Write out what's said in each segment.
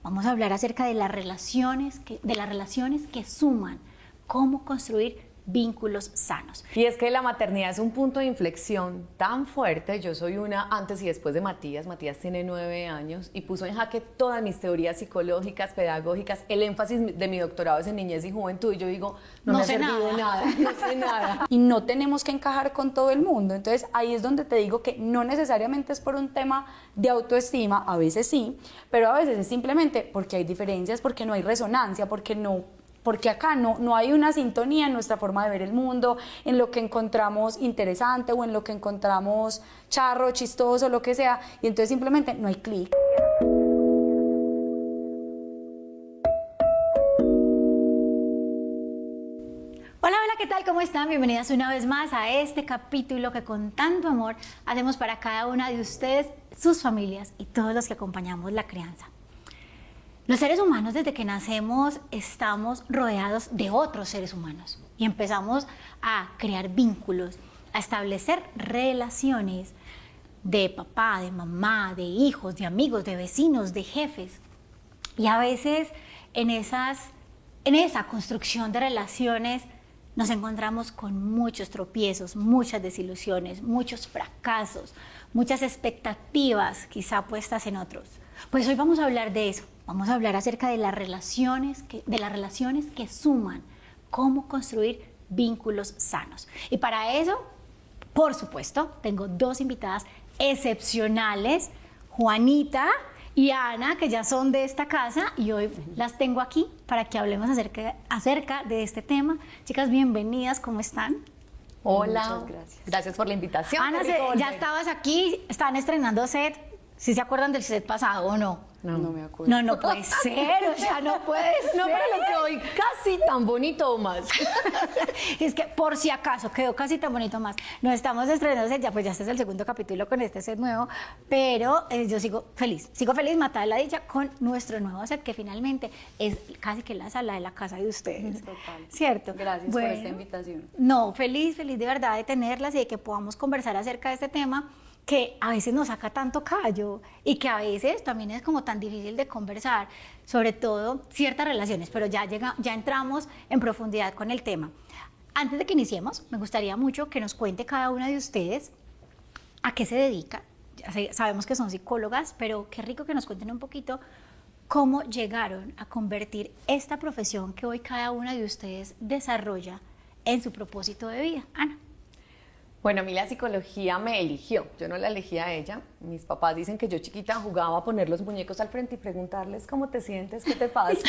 vamos a hablar acerca de las relaciones que suman, cómo construir vínculos sanos. Y es que la maternidad es un punto de inflexión tan fuerte. Yo soy una antes y después de Matías. Matías tiene 9 años y puso en jaque todas mis teorías psicológicas, pedagógicas. El énfasis de mi doctorado es en niñez y juventud. Y yo digo, no me ha servido nada, no sé nada. Y no tenemos que encajar con todo el mundo. Entonces ahí es donde te digo que no necesariamente es por un tema de autoestima, a veces sí, pero a veces es simplemente porque hay diferencias, porque no hay resonancia, porque acá no hay una sintonía en nuestra forma de ver el mundo, en lo que encontramos interesante o en lo que encontramos charro, chistoso, lo que sea, y entonces simplemente no hay clic. Hola, hola, ¿qué tal? ¿Cómo están? Bienvenidas una vez más a este capítulo que con tanto amor hacemos para cada una de ustedes, sus familias y todos los que acompañamos la crianza. Los seres humanos desde que nacemos estamos rodeados de otros seres humanos y empezamos a crear vínculos, a establecer relaciones de papá, de mamá, de hijos, de amigos, de vecinos, de jefes. Y a veces en esa construcción de relaciones nos encontramos con muchos tropiezos, muchas desilusiones, muchos fracasos, muchas expectativas quizá puestas en otros. Pues hoy vamos a hablar de eso. Vamos a hablar acerca de las relaciones que suman, cómo construir vínculos sanos. Y para eso, por supuesto, tengo dos invitadas excepcionales, Juanita y Ana, que ya son de esta casa, y hoy las tengo aquí para que hablemos acerca de este tema. Chicas, bienvenidas, ¿cómo están? Hola, muchas gracias. Gracias por la invitación. Ana, ya estabas aquí, están estrenando set. ¿Sí se acuerdan del set pasado o no? No me acuerdo. No puede ser, o sea, no puede ser. No, pero lo que hoy casi tan bonito o más. Es que por si acaso quedó casi tan bonito más. Nos estamos estrenando set, ya este es el segundo capítulo con este set nuevo, pero yo sigo feliz, matada de la dicha con nuestro nuevo set que finalmente es casi que la sala de la casa de ustedes. Total. ¿Cierto? Gracias por esta invitación. No, feliz de verdad de tenerlas y de que podamos conversar acerca de este tema que a veces nos saca tanto callo y que a veces también es como tan difícil de conversar, sobre todo ciertas relaciones, pero ya entramos en profundidad con el tema. Antes de que iniciemos, me gustaría mucho que nos cuente cada una de ustedes a qué se dedica. Ya sabemos que son psicólogas, pero qué rico que nos cuenten un poquito cómo llegaron a convertir esta profesión que hoy cada una de ustedes desarrolla en su propósito de vida. Ana. Bueno, a mí la psicología me eligió, yo no la elegí a ella. Mis papás dicen que yo chiquita jugaba a poner los muñecos al frente y preguntarles cómo te sientes, qué te pasa.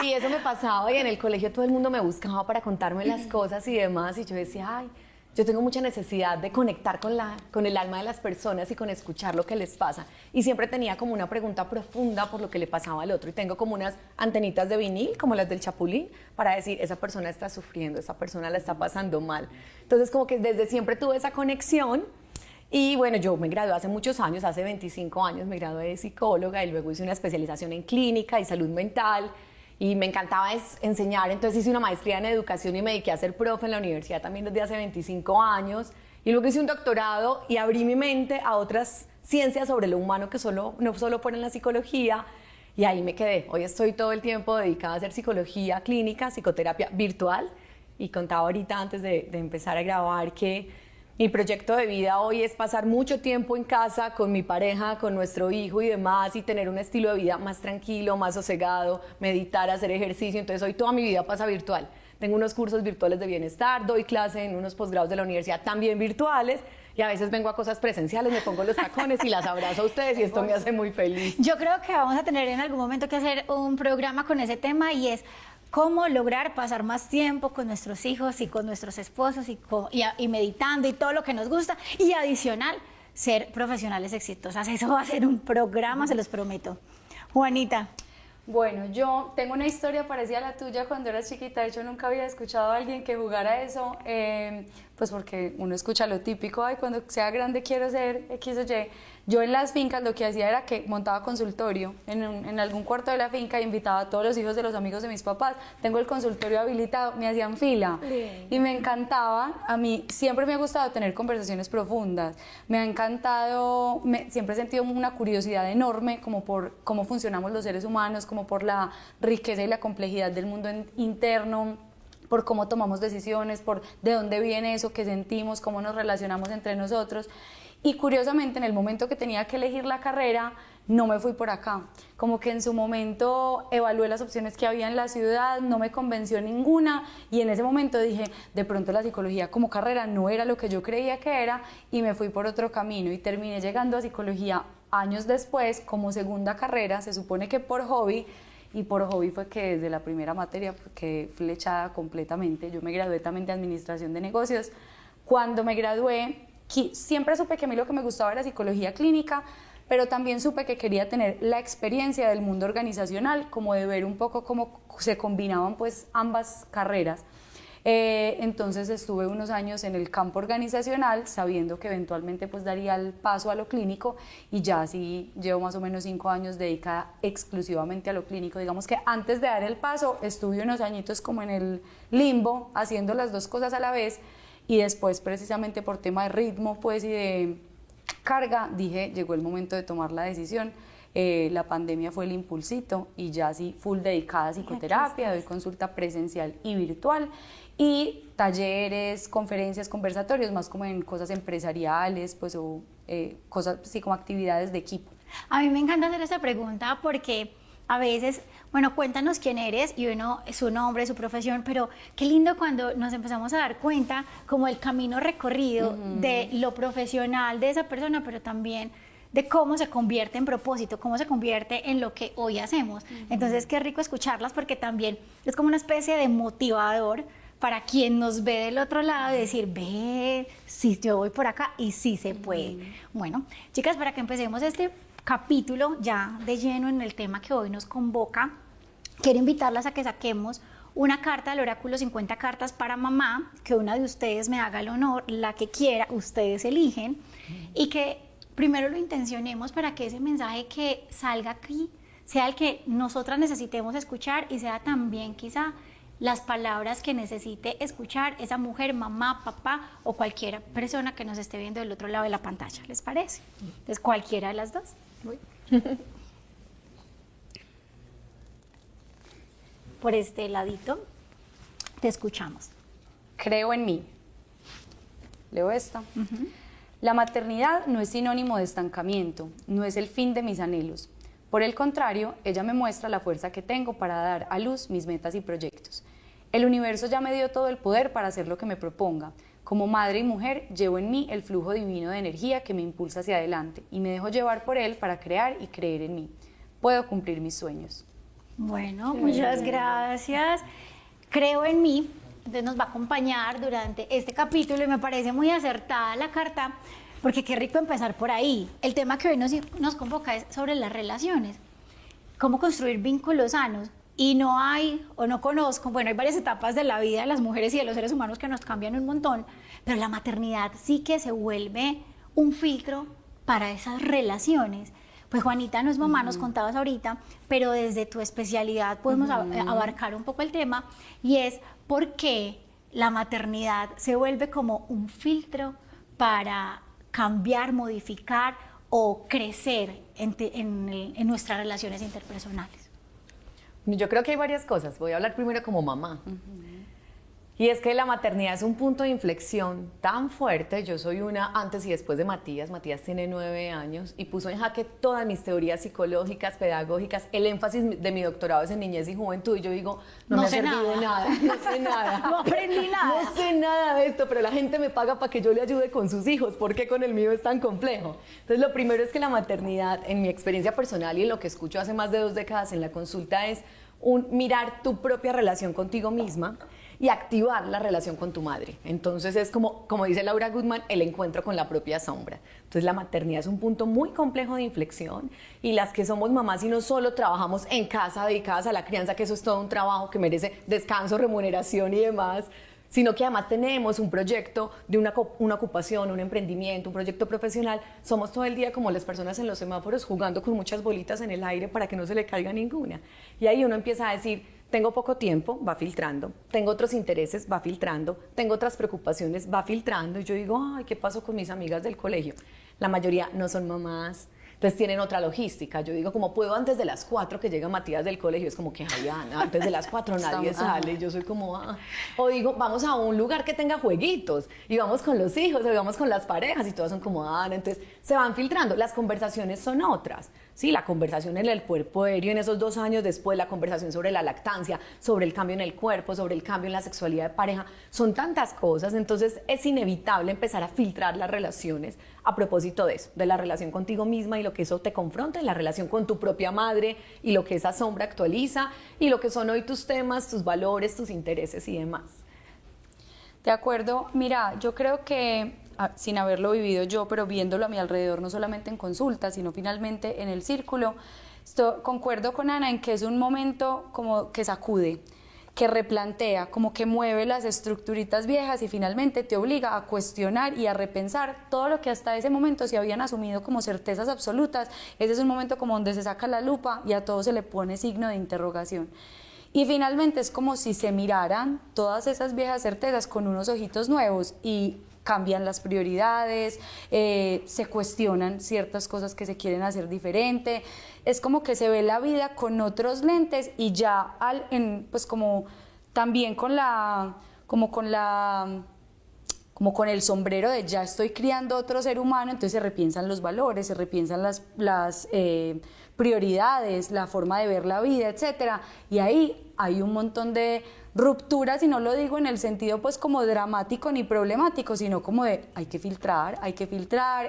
Y eso me pasaba y en el colegio todo el mundo me buscaba para contarme las cosas y demás y yo decía, ay, yo tengo mucha necesidad de conectar con el alma de las personas y con escuchar lo que les pasa. Y siempre tenía como una pregunta profunda por lo que le pasaba al otro. Y tengo como unas antenitas de vinil, como las del Chapulín, para decir, esa persona está sufriendo, esa persona la está pasando mal. Entonces como que desde siempre tuve esa conexión. Y bueno, yo me gradué hace muchos años, hace 25 años me gradué de psicóloga y luego hice una especialización en clínica y salud mental. Y me encantaba enseñar, entonces hice una maestría en educación y me dediqué a ser profe en la universidad también desde hace 25 años. Y luego hice un doctorado y abrí mi mente a otras ciencias sobre lo humano que no solo fueron la psicología. Y ahí me quedé. Hoy estoy todo el tiempo dedicada a hacer psicología clínica, psicoterapia virtual. Y contaba ahorita antes de empezar a grabar que mi proyecto de vida hoy es pasar mucho tiempo en casa con mi pareja, con nuestro hijo y demás, y tener un estilo de vida más tranquilo, más sosegado, meditar, hacer ejercicio. Entonces hoy toda mi vida pasa virtual. Tengo unos cursos virtuales de bienestar, doy clase en unos posgrados de la universidad también virtuales, y a veces vengo a cosas presenciales, me pongo los tacones y las abrazo a ustedes y esto me hace muy feliz. Yo creo que vamos a tener en algún momento que hacer un programa con ese tema y es cómo lograr pasar más tiempo con nuestros hijos y con nuestros esposos y meditando y todo lo que nos gusta y adicional, ser profesionales exitosas. Eso va a ser un programa, se los prometo. Juanita. Bueno, yo tengo una historia parecida a la tuya cuando eras chiquita. Yo nunca había escuchado a alguien que jugara eso, pues porque uno escucha lo típico, ay, cuando sea grande quiero ser X o Y. Yo en las fincas lo que hacía era que montaba consultorio en algún cuarto de la finca e invitaba a todos los hijos de los amigos de mis papás. Tengo el consultorio habilitado, me hacían fila y me encantaba. A mí siempre me ha gustado tener conversaciones profundas. Me ha encantado, siempre he sentido una curiosidad enorme como por cómo funcionamos los seres humanos, como por la riqueza y la complejidad del mundo interno, por cómo tomamos decisiones, por de dónde viene eso que sentimos, cómo nos relacionamos entre nosotros. Y curiosamente, en el momento que tenía que elegir la carrera, no me fui por acá. Como que en su momento evalué las opciones que había en la ciudad, no me convenció ninguna y en ese momento dije, de pronto la psicología como carrera no era lo que yo creía que era y me fui por otro camino y terminé llegando a psicología años después como segunda carrera, se supone que por hobby. Y por hobby fue que desde la primera materia quedé flechada completamente. Yo me gradué también de Administración de Negocios. Cuando me gradué, siempre supe que a mí lo que me gustaba era psicología clínica, pero también supe que quería tener la experiencia del mundo organizacional, como de ver un poco cómo se combinaban pues ambas carreras. Entonces estuve unos años en el campo organizacional, sabiendo que eventualmente pues daría el paso a lo clínico y ya sí llevo más o menos 5 años dedicada exclusivamente a lo clínico. Digamos que antes de dar el paso estuve unos añitos como en el limbo, haciendo las dos cosas a la vez y después precisamente por tema de ritmo pues y de carga dije, llegó el momento de tomar la decisión. La pandemia fue el impulsito y ya sí full dedicada a psicoterapia, doy consulta presencial y virtual y talleres, conferencias, conversatorios, más como en cosas empresariales, pues o cosas así como actividades de equipo. A mí me encanta hacer esta pregunta porque a veces, bueno, cuéntanos quién eres y uno, su nombre, su profesión, pero qué lindo cuando nos empezamos a dar cuenta como el camino recorrido de lo profesional de esa persona, pero también de cómo se convierte en propósito, cómo se convierte en lo que hoy hacemos. Entonces, qué rico escucharlas porque también es como una especie de motivador para quien nos ve del otro lado, decir, ve, sí, yo voy por acá y sí se puede. Bueno, chicas, para que empecemos este capítulo ya de lleno en el tema que hoy nos convoca, quiero invitarlas a que saquemos una carta del oráculo 50 cartas para mamá, que una de ustedes me haga el honor, la que quiera, ustedes eligen, y que primero lo intencionemos para que ese mensaje que salga aquí sea el que nosotras necesitemos escuchar y sea también quizá las palabras que necesite escuchar esa mujer, mamá, papá o cualquier persona que nos esté viendo del otro lado de la pantalla. ¿Les parece? Entonces, cualquiera de las dos. Voy. Por este ladito, te escuchamos. Creo en mí. Leo esta. La maternidad no es sinónimo de estancamiento, no es el fin de mis anhelos. Por el contrario, ella me muestra la fuerza que tengo para dar a luz mis metas y proyectos. El universo ya me dio todo el poder para hacer lo que me proponga. Como madre y mujer, llevo en mí el flujo divino de energía que me impulsa hacia adelante y me dejo llevar por él para crear y creer en mí. Puedo cumplir mis sueños. Bueno, muchas gracias. Creo en mí. Entonces nos va a acompañar durante este capítulo y me parece muy acertada la carta porque qué rico empezar por ahí. El tema que hoy nos convoca es sobre las relaciones, cómo construir vínculos sanos. Y no hay, o no conozco, bueno, hay varias etapas de la vida de las mujeres y de los seres humanos que nos cambian un montón, pero la maternidad sí que se vuelve un filtro para esas relaciones. Pues Juanita no es mamá, nos contabas ahorita, pero desde tu especialidad podemos abarcar un poco el tema y es por qué la maternidad se vuelve como un filtro para cambiar, modificar o crecer en nuestras relaciones interpersonales. Yo creo que hay varias cosas. Voy a hablar primero como mamá. Y es que la maternidad es un punto de inflexión tan fuerte. Yo soy una antes y después de Matías. Matías tiene 9 años y puso en jaque todas mis teorías psicológicas, pedagógicas. El énfasis de mi doctorado es en niñez y juventud. Y yo digo, no me ha servido nada. No sé nada. No aprendí nada. No sé nada de esto, pero la gente me paga para que yo le ayude con sus hijos. ¿Por qué con el mío es tan complejo? Entonces, lo primero es que la maternidad, en mi experiencia personal y en lo que escucho hace más de 2 décadas en la consulta, es mirar tu propia relación contigo misma y activar la relación con tu madre. Entonces es como dice Laura Goodman, el encuentro con la propia sombra. Entonces la maternidad es un punto muy complejo de inflexión y las que somos mamás y no solo trabajamos en casa dedicadas a la crianza, que eso es todo un trabajo que merece descanso, remuneración y demás, sino que además tenemos un proyecto de una ocupación, un emprendimiento, un proyecto profesional, somos todo el día como las personas en los semáforos jugando con muchas bolitas en el aire para que no se le caiga ninguna. Y ahí uno empieza a decir, tengo poco tiempo, va filtrando, tengo otros intereses, va filtrando, tengo otras preocupaciones, va filtrando, y yo digo, ay, ¿qué pasó con mis amigas del colegio? La mayoría no son mamás, entonces tienen otra logística. Yo digo, como puedo antes de las 4 que llega Matías del colegio, es como que, ay, Ana, antes de las 4 nadie sale, yo soy como, o digo, vamos a un lugar que tenga jueguitos, y vamos con los hijos, o vamos con las parejas, y todas son como, Ana, entonces se van filtrando, las conversaciones son otras. Sí, la conversación en el puerperio, en esos 2 años después, la conversación sobre la lactancia, sobre el cambio en el cuerpo, sobre el cambio en la sexualidad de pareja, son tantas cosas, entonces es inevitable empezar a filtrar las relaciones a propósito de eso, de la relación contigo misma y lo que eso te confronta, la relación con tu propia madre y lo que esa sombra actualiza y lo que son hoy tus temas, tus valores, tus intereses y demás. De acuerdo, mira, yo creo que sin haberlo vivido yo, pero viéndolo a mi alrededor, no solamente en consulta, sino finalmente en el círculo, concuerdo con Ana en que es un momento como que sacude, que replantea, como que mueve las estructuritas viejas y finalmente te obliga a cuestionar y a repensar todo lo que hasta ese momento se habían asumido como certezas absolutas. Ese es un momento como donde se saca la lupa y a todo se le pone signo de interrogación. Y finalmente es como si se miraran todas esas viejas certezas con unos ojitos nuevos y cambian las prioridades, se cuestionan ciertas cosas que se quieren hacer diferente. Es como que se ve la vida con otros lentes y ya pues como también con el sombrero de ya estoy criando otro ser humano, entonces se repiensan los valores, se repiensan las prioridades, la forma de ver la vida, etcétera. Y ahí hay un montón de rupturas, y no lo digo en el sentido pues como dramático ni problemático, sino como de hay que filtrar,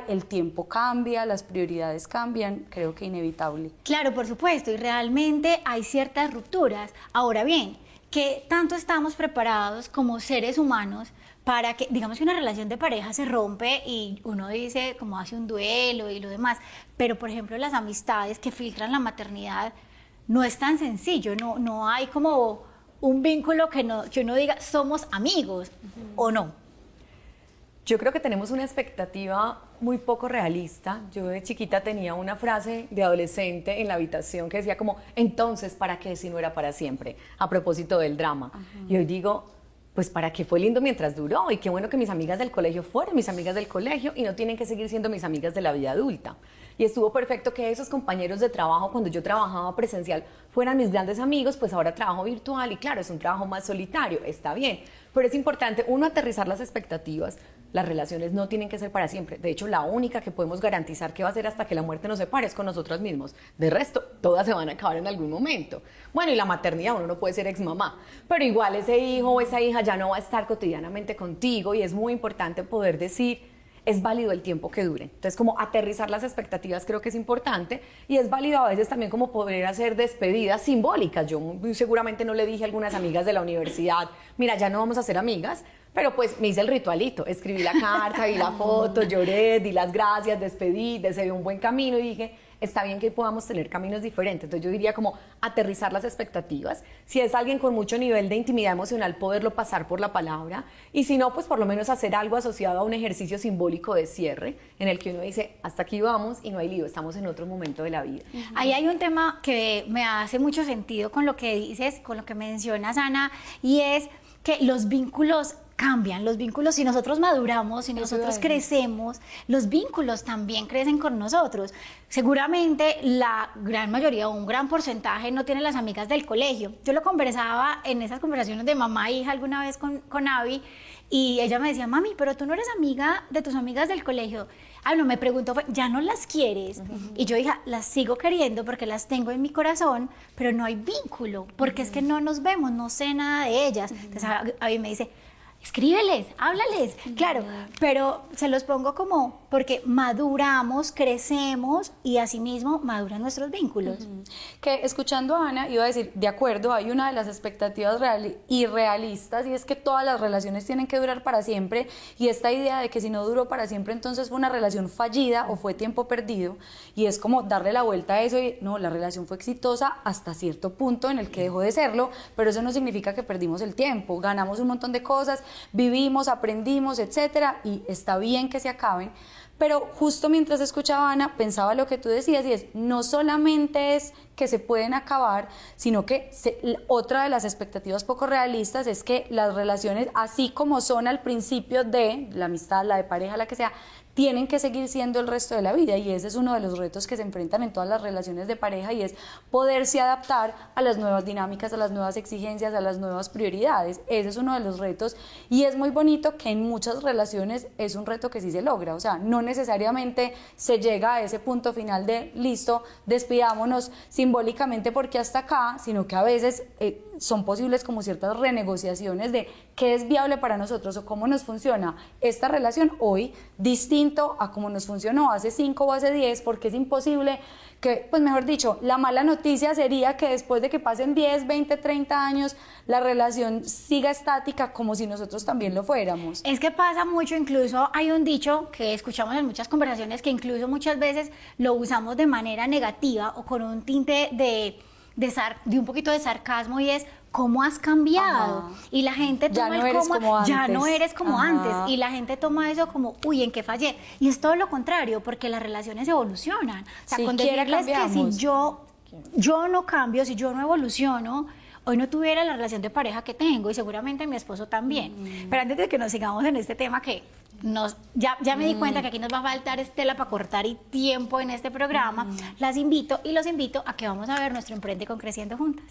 el tiempo cambia, las prioridades cambian, creo que inevitable. Claro, por supuesto, y realmente hay ciertas rupturas. Ahora bien, ¿qué tanto estamos preparados como seres humanos para que, digamos que una relación de pareja se rompe y uno dice como hace un duelo y lo demás, pero por ejemplo las amistades que filtran la maternidad no es tan sencillo, no hay como un vínculo que uno diga somos amigos o no? Yo creo que tenemos una expectativa muy poco realista. Yo de chiquita tenía una frase de adolescente en la habitación que decía como, entonces, ¿para qué si no era para siempre? A propósito del drama. Y hoy digo, pues para qué fue lindo mientras duró, y qué bueno que mis amigas del colegio fueron mis amigas del colegio y no tienen que seguir siendo mis amigas de la vida adulta. Y estuvo perfecto que esos compañeros de trabajo, cuando yo trabajaba presencial, fueran mis grandes amigos, pues ahora trabajo virtual y claro, es un trabajo más solitario, está bien. Pero es importante, uno, aterrizar las expectativas. Las relaciones no tienen que ser para siempre. De hecho, la única que podemos garantizar que va a ser hasta que la muerte nos separe es con nosotros mismos. De resto, todas se van a acabar en algún momento. Bueno, y la maternidad, uno no puede ser ex mamá, pero igual ese hijo o esa hija ya no va a estar cotidianamente contigo, y es muy importante poder decir, es válido el tiempo que dure. Entonces, como aterrizar las expectativas creo que es importante, y es válido a veces también como poder hacer despedidas simbólicas. Yo muy seguramente no le dije a algunas amigas de la universidad, mira, ya no vamos a ser amigas, pero pues me hice el ritualito, escribí la carta, vi la foto, lloré, di las gracias, despedí, deseé un buen camino y dije, está bien que podamos tener caminos diferentes. Entonces yo diría como aterrizar las expectativas. Si es alguien con mucho nivel de intimidad emocional, poderlo pasar por la palabra, y si no, pues por lo menos hacer algo asociado a un ejercicio simbólico de cierre en el que uno dice, hasta aquí vamos y no hay lío, estamos en otro momento de la vida. Ahí hay un tema que me hace mucho sentido con lo que dices, con lo que mencionas, Ana, y es que los vínculos cambian, los vínculos, si nosotros maduramos, si nosotros crecemos, los vínculos también crecen con nosotros. Seguramente la gran mayoría o un gran porcentaje no tienen las amigas del colegio. Yo lo conversaba en esas conversaciones de mamá e hija alguna vez con Abby, y ella me decía, mami, pero tú no eres amiga de tus amigas del colegio. Ah, no, me preguntó, ¿ya no las quieres? Y yo, hija, las sigo queriendo porque las tengo en mi corazón, pero no hay vínculo, porque es que no nos vemos, no sé nada de ellas. Entonces Abby me dice, escríbeles, háblales, claro, pero se los pongo como porque maduramos, crecemos y asimismo maduran nuestros vínculos. Que escuchando a Ana iba a decir, de acuerdo, hay una de las expectativas irrealistas, y es que todas las relaciones tienen que durar para siempre, y esta idea de que si no duró para siempre entonces fue una relación fallida o fue tiempo perdido, y es como darle la vuelta a eso y no, la relación fue exitosa hasta cierto punto en el que dejó de serlo, pero eso no significa que perdimos el tiempo, ganamos un montón de cosas, vivimos, aprendimos, etcétera, y está bien que se acaben. Pero justo mientras escuchaba a Ana, pensaba lo que tú decías, y es, no solamente es que se pueden acabar, sino que otra de las expectativas poco realistas es que las relaciones, así como son al principio de la amistad, la de pareja, la que sea, tienen que seguir siendo el resto de la vida, y ese es uno de los retos que se enfrentan en todas las relaciones de pareja, y es poderse adaptar a las nuevas dinámicas, a las nuevas exigencias, a las nuevas prioridades. Ese es uno de los retos, y es muy bonito que en muchas relaciones es un reto que sí se logra, o sea, no necesariamente se llega a ese punto final de listo, despidámonos simbólicamente porque hasta acá, sino que a veces son posibles como ciertas renegociaciones de qué es viable para nosotros o cómo nos funciona esta relación hoy, distinto a cómo nos funcionó hace 5 o hace 10, porque es imposible que, pues mejor dicho, la mala noticia sería que después de que pasen 10, 20, 30 años, la relación siga estática como si nosotros también lo fuéramos. Es que pasa mucho, incluso hay un dicho que escuchamos en muchas conversaciones que incluso muchas veces lo usamos de manera negativa o con un tinte de un poquito de sarcasmo, y es ¿cómo has cambiado? Ajá. Y la gente Ya toma no el eres como, como ya antes. no eres como Ajá. antes, y la gente toma eso como, uy, ¿en qué fallé? Y es todo lo contrario, porque las relaciones evolucionan. O sea, Si con quiera, decirles que cambiamos. si yo no cambio, si yo no evoluciono, hoy no tuviera la relación de pareja que tengo, y seguramente mi esposo también. Pero antes de que nos sigamos en este tema, que ya me di cuenta que aquí nos va a faltar estela para cortar y tiempo en este programa, las invito y los invito a que vamos a ver nuestro Emprende con Creciendo Juntas.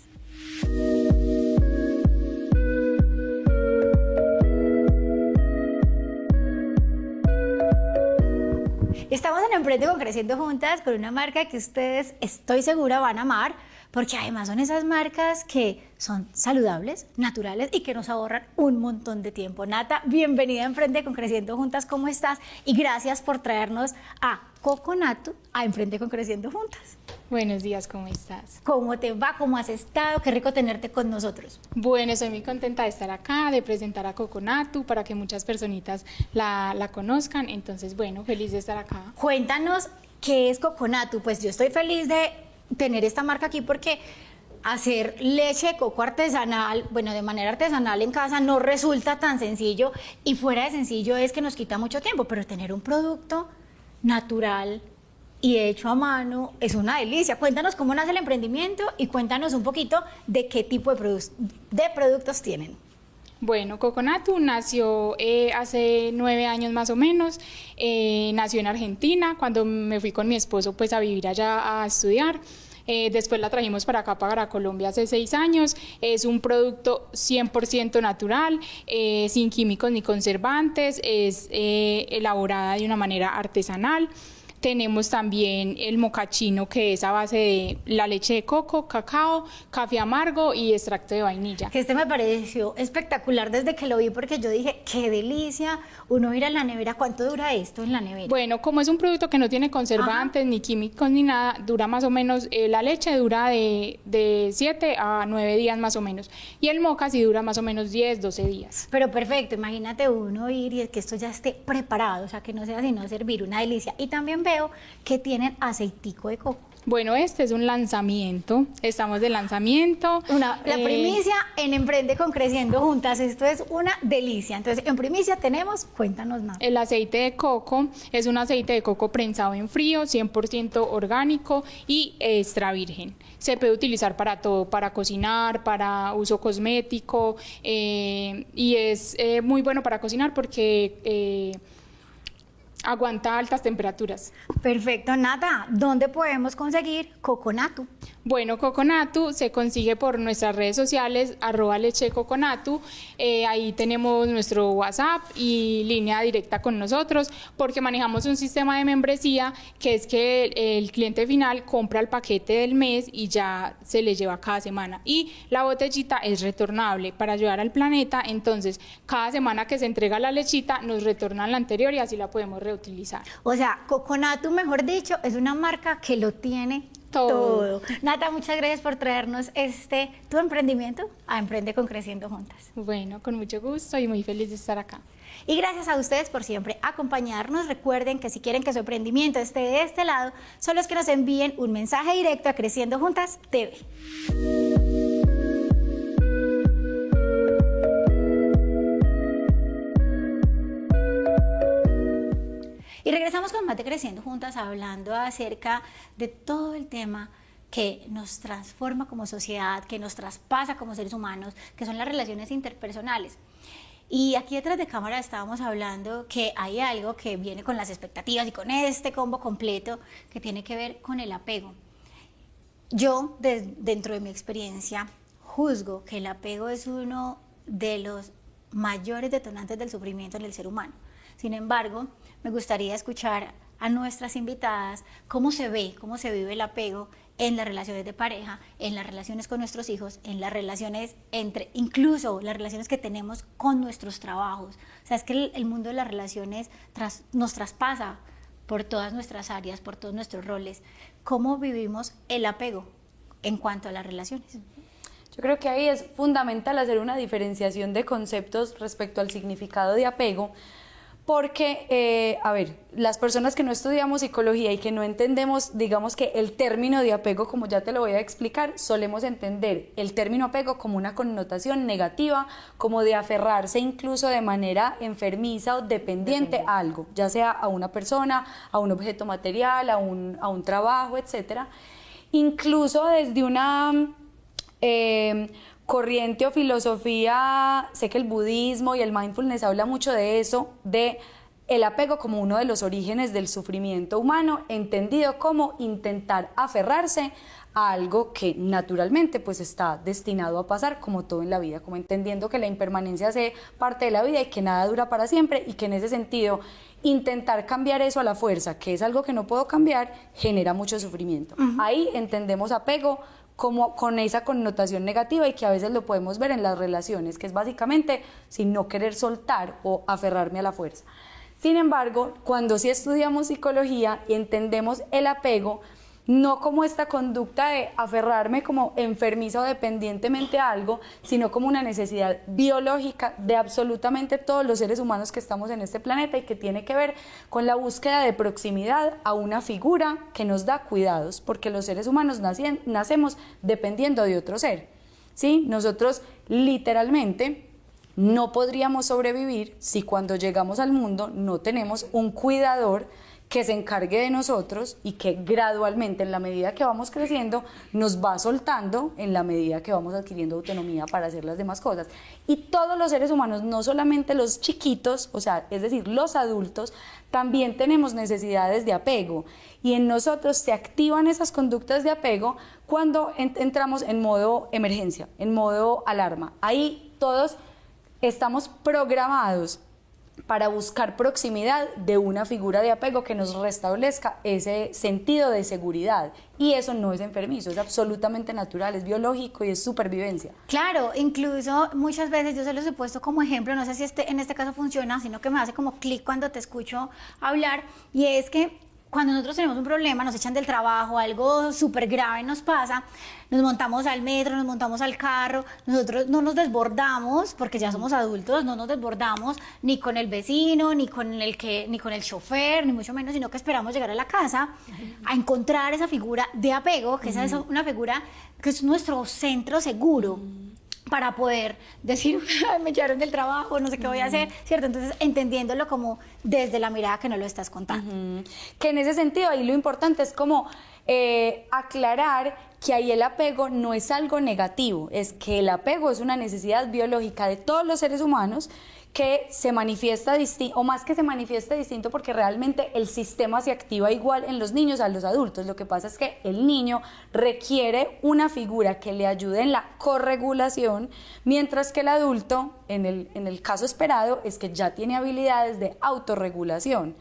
Estamos en Emprende con Creciendo Juntas con una marca que ustedes, estoy segura, van a amar, porque además son esas marcas que son saludables, naturales y que nos ahorran un montón de tiempo. Nata, bienvenida a Emprende con Creciendo Juntas, ¿cómo estás? Y gracias por traernos a Coconatu a Emprende con Creciendo Juntas. Buenos días, ¿cómo estás? ¿Cómo te va? ¿Cómo has estado? Qué rico tenerte con nosotros. Bueno, estoy muy contenta de estar acá, de presentar a Coconatu para que muchas personitas la conozcan. Entonces, bueno, feliz de estar acá. Cuéntanos qué es Coconatu. Pues yo estoy feliz de tener esta marca aquí porque hacer leche de coco artesanal, bueno, de manera artesanal en casa no resulta tan sencillo, y fuera de sencillo es que nos quita mucho tiempo, pero tener un producto natural y hecho a mano es una delicia. Cuéntanos cómo nace el emprendimiento y cuéntanos un poquito de qué tipo de productos tienen. Bueno, Coconatu nació hace 9 años más o menos, nació en Argentina, cuando me fui con mi esposo pues a vivir allá a estudiar. Después la trajimos para acá, para Colombia, hace 6 años. Es un producto 100% natural, sin químicos ni conservantes, es elaborada de una manera artesanal. Tenemos también el mocachino, que es a base de la leche de coco, cacao, café amargo y extracto de vainilla. Que este me pareció espectacular desde que lo vi, porque yo dije, qué delicia, uno ir a la nevera. ¿Cuánto dura esto en la nevera? Bueno, como es un producto que no tiene conservantes, ni químicos, ni nada, dura más o menos, la leche dura de 7 a 9 días más o menos, y el moca sí dura más o menos 10, 12 días. Pero perfecto, imagínate uno ir y que esto ya esté preparado, o sea, que no sea sino servir, una delicia. Y también veo que tienen aceitico de coco. Bueno, este es un lanzamiento, estamos de lanzamiento. La primicia en Emprende con Creciendo Juntas, esto es una delicia. Entonces, en primicia tenemos, cuéntanos más. El aceite de coco es un aceite de coco prensado en frío, 100% orgánico y extra virgen. Se puede utilizar para todo, para cocinar, para uso cosmético, y es muy bueno para cocinar porque aguanta altas temperaturas. Perfecto, Nata, ¿dónde podemos conseguir Coconatu? Bueno, Coconatu se consigue por nuestras redes sociales, @lechecoconatu. Ahí tenemos nuestro WhatsApp y línea directa con nosotros, porque manejamos un sistema de membresía, que es que el cliente final compra el paquete del mes y ya se le lleva cada semana. Y la botellita es retornable para ayudar al planeta. Entonces, cada semana que se entrega la lechita, nos retornan la anterior y así la podemos reutilizar. O sea, Coconatu, mejor dicho, es una marca que lo tiene todo. Nata, muchas gracias por traernos tu emprendimiento a Emprende con Creciendo Juntas. Bueno, con mucho gusto y muy feliz de estar acá. Y gracias a ustedes por siempre acompañarnos. Recuerden que si quieren que su emprendimiento esté de este lado, solo es que nos envíen un mensaje directo a Creciendo Juntas TV. Empezamos con Mate Creciendo Juntas hablando acerca de todo el tema que nos transforma como sociedad, que nos traspasa como seres humanos, que son las relaciones interpersonales. Y aquí detrás de cámara estábamos hablando que hay algo que viene con las expectativas y con este combo completo que tiene que ver con el apego. Yo, dentro de mi experiencia, juzgo que el apego es uno de los mayores detonantes del sufrimiento en el ser humano. Sin embargo, me gustaría escuchar a nuestras invitadas cómo se vive el apego en las relaciones de pareja, en las relaciones con nuestros hijos, en las relaciones incluso las relaciones que tenemos con nuestros trabajos. O sea, es que el mundo de las relaciones nos traspasa por todas nuestras áreas, por todos nuestros roles. ¿Cómo vivimos el apego en cuanto a las relaciones? Yo creo que ahí es fundamental hacer una diferenciación de conceptos respecto al significado de apego, porque, a ver, las personas que no estudiamos psicología y que no entendemos, digamos que el término de apego, como ya te lo voy a explicar, solemos entender el término apego como una connotación negativa, como de aferrarse incluso de manera enfermiza o dependiente a algo, ya sea a una persona, a un objeto material, a un trabajo, etcétera. Incluso desde una corriente o filosofía, sé que el budismo y el mindfulness habla mucho de eso, de el apego como uno de los orígenes del sufrimiento humano, entendido como intentar aferrarse a algo que naturalmente pues está destinado a pasar, como todo en la vida, como entendiendo que la impermanencia hace parte de la vida y que nada dura para siempre, y que en ese sentido intentar cambiar eso a la fuerza, que es algo que no puedo cambiar, genera mucho sufrimiento. Ahí entendemos apego como con esa connotación negativa, y que a veces lo podemos ver en las relaciones, que es básicamente sin no querer soltar o aferrarme a la fuerza. Sin embargo, cuando sí estudiamos psicología y entendemos el apego, no como esta conducta de aferrarme como enfermiza o dependientemente a algo, sino como una necesidad biológica de absolutamente todos los seres humanos que estamos en este planeta, y que tiene que ver con la búsqueda de proximidad a una figura que nos da cuidados, porque los seres humanos nacemos dependiendo de otro ser, ¿sí? Nosotros literalmente no podríamos sobrevivir si cuando llegamos al mundo no tenemos un cuidador que se encargue de nosotros, y que gradualmente, en la medida que vamos creciendo, nos va soltando en la medida que vamos adquiriendo autonomía para hacer las demás cosas. Y todos los seres humanos, no solamente los chiquitos, o sea, es decir, los adultos, también tenemos necesidades de apego, y en nosotros se activan esas conductas de apego cuando entramos en modo emergencia, en modo alarma. Ahí todos estamos programados para buscar proximidad de una figura de apego que nos restablezca ese sentido de seguridad. Y eso no es enfermizo, es absolutamente natural, es biológico y es supervivencia. Claro, incluso muchas veces yo se los he puesto como ejemplo, no sé si en este caso funciona, sino que me hace como clic cuando te escucho hablar, y es que cuando nosotros tenemos un problema, nos echan del trabajo, algo súper grave nos pasa, nos montamos al metro, nos montamos al carro, nosotros no nos desbordamos, porque ya somos adultos, no nos desbordamos ni con el vecino, ni con el chofer, ni mucho menos, sino que esperamos llegar a la casa a encontrar esa figura de apego, que esa es una figura que es nuestro centro seguro, para poder decir, me echaron del trabajo, no sé qué voy a hacer, ¿cierto? Entonces, entendiéndolo como desde la mirada que no lo estás contando. Que en ese sentido, ahí lo importante es como aclarar que ahí el apego no es algo negativo, es que el apego es una necesidad biológica de todos los seres humanos, que se manifiesta distinto, o más que se manifiesta distinto, porque realmente el sistema se activa igual en los niños a los adultos. Lo que pasa es que el niño requiere una figura que le ayude en la corregulación, mientras que el adulto, en el caso esperado, es que ya tiene habilidades de autorregulación,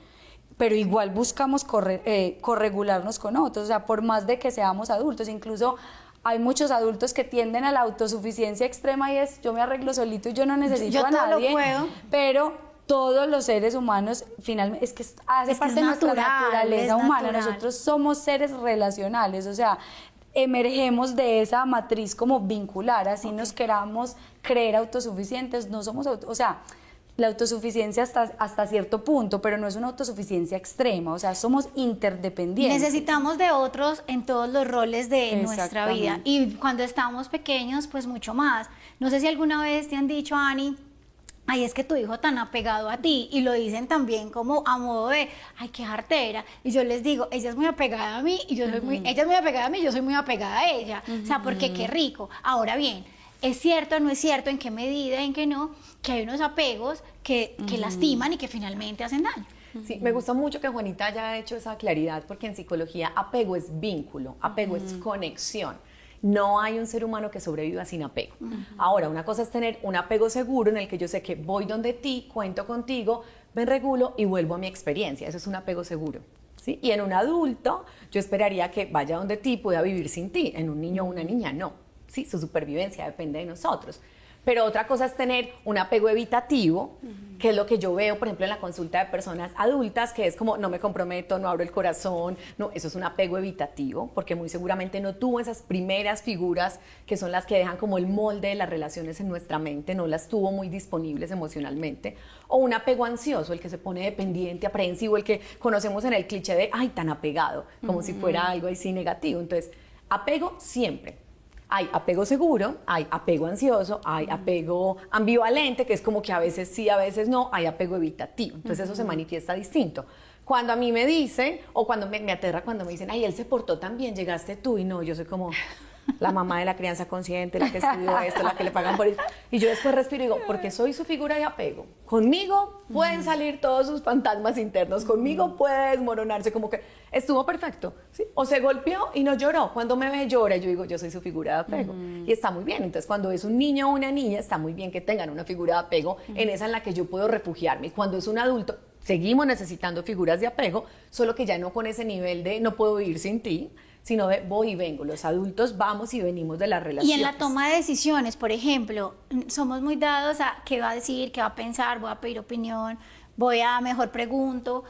pero igual buscamos corregularnos con otros, o sea, por más de que seamos adultos. Incluso hay muchos adultos que tienden a la autosuficiencia extrema, y es: yo me arreglo solito y yo no necesito a nadie. Lo puedo. Pero todos los seres humanos, finalmente, es que hace parte de nuestra naturaleza humana. Nosotros somos seres relacionales, o sea, emergemos de esa matriz como vincular, así nos queramos creer autosuficientes, no somos, o sea, la autosuficiencia hasta cierto punto, pero no es una autosuficiencia extrema, o sea, somos interdependientes. Necesitamos de otros en todos los roles de nuestra vida, y cuando estamos pequeños, pues mucho más. No sé si alguna vez te han dicho, Ani, ay, es que tu hijo tan apegado a ti, y lo dicen también como a modo de, ay, qué jartera, y yo les digo, ella es muy apegada a mí, y yo soy muy, ella es muy apegada a mí, y yo soy muy apegada a ella, o sea, porque qué rico. Ahora bien, ¿es cierto o no es cierto, en qué medida, en qué no, que hay unos apegos que lastiman y que finalmente hacen daño? Sí, me gusta mucho que Juanita haya hecho esa claridad, porque en psicología apego es vínculo, apego es conexión. No hay un ser humano que sobreviva sin apego. Ahora, una cosa es tener un apego seguro en el que yo sé que voy donde ti, cuento contigo, me regulo y vuelvo a mi experiencia. Eso es un apego seguro, ¿sí? Y en un adulto, yo esperaría que vaya donde ti, pueda vivir sin ti. En un niño o una niña, no. Sí, su supervivencia depende de nosotros. Pero otra cosa es tener un apego evitativo, que es lo que yo veo, por ejemplo, en la consulta de personas adultas, que es como no me comprometo, no abro el corazón, no, eso es un apego evitativo, porque muy seguramente no tuvo esas primeras figuras que son las que dejan como el molde de las relaciones en nuestra mente, no las tuvo muy disponibles emocionalmente. O un apego ansioso, el que se pone dependiente, aprensivo, el que conocemos en el cliché de, ay, tan apegado, como si fuera algo así negativo. Entonces, apego siempre. Hay apego seguro, hay apego ansioso, hay apego ambivalente, que es como que a veces sí, a veces no, hay apego evitativo. Entonces eso se manifiesta distinto. Cuando a mí me dicen, o cuando me aterra cuando me dicen, ay, él se portó tan bien, llegaste tú, y no, yo soy como la mamá de la crianza consciente, la que estudió esto, la que le pagan por eso. Y yo después respiro y digo, porque soy su figura de apego. Conmigo pueden salir todos sus fantasmas internos, conmigo puede desmoronarse, como que estuvo perfecto, ¿sí? O se golpeó y no lloró. Cuando me ve llora, yo digo, yo soy su figura de apego. Y está muy bien. Entonces, cuando es un niño o una niña, está muy bien que tengan una figura de apego en esa en la que yo puedo refugiarme. Y cuando es un adulto, seguimos necesitando figuras de apego, solo que ya no con ese nivel de no puedo vivir sin ti, sino de voy y vengo. Los adultos vamos y venimos de las relaciones. Y en la toma de decisiones, por ejemplo, somos muy dados a qué va a decir, qué va a pensar, voy a pedir opinión, voy a mejor pregunto.